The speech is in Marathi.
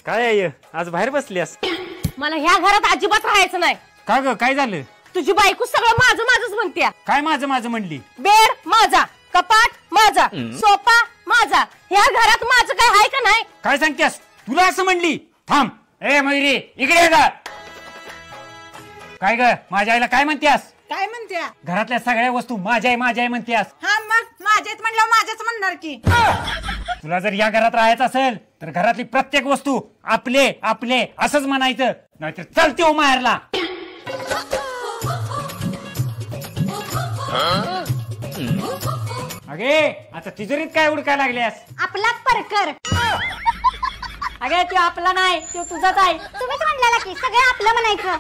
काय आहे आज बाहेर बसलीस? मला ह्या घरात अजिबात राहायचं नाही. का ग काय झालं? तुझी बायको सगळं माझं माझंच म्हणते. काय माझं माझं म्हणली? बेड माझा, कपाट माझा, सोफा माझा. ह्या घरात माझं काय आहे का नाही? काय सांगतेस? तुला असं म्हणली? थांब ए मयुरी इकडे ये ग. काय ग माझ्या आईला काय म्हणतेस? काय म्हणत्या? घरातल्या सगळ्या वस्तू माझ्या आहे म्हणतेस. हा मग माझ्यात म्हणलं माझ्याच म्हणणार की. तुला जर या घरात राहायचं असेल तर घरातली प्रत्येक वस्तू आपले आपले असंच म्हणायचं, नाहीतर चलते हो माहेरला. अगे आता तिजोरीत काय उडकाय लागल्यास? आपलाच परकर. अगे तो आपला नाही, तो तुझाच आहे. तुम्हीच म्हणलेला की सगळं आपलं म्हणायचं.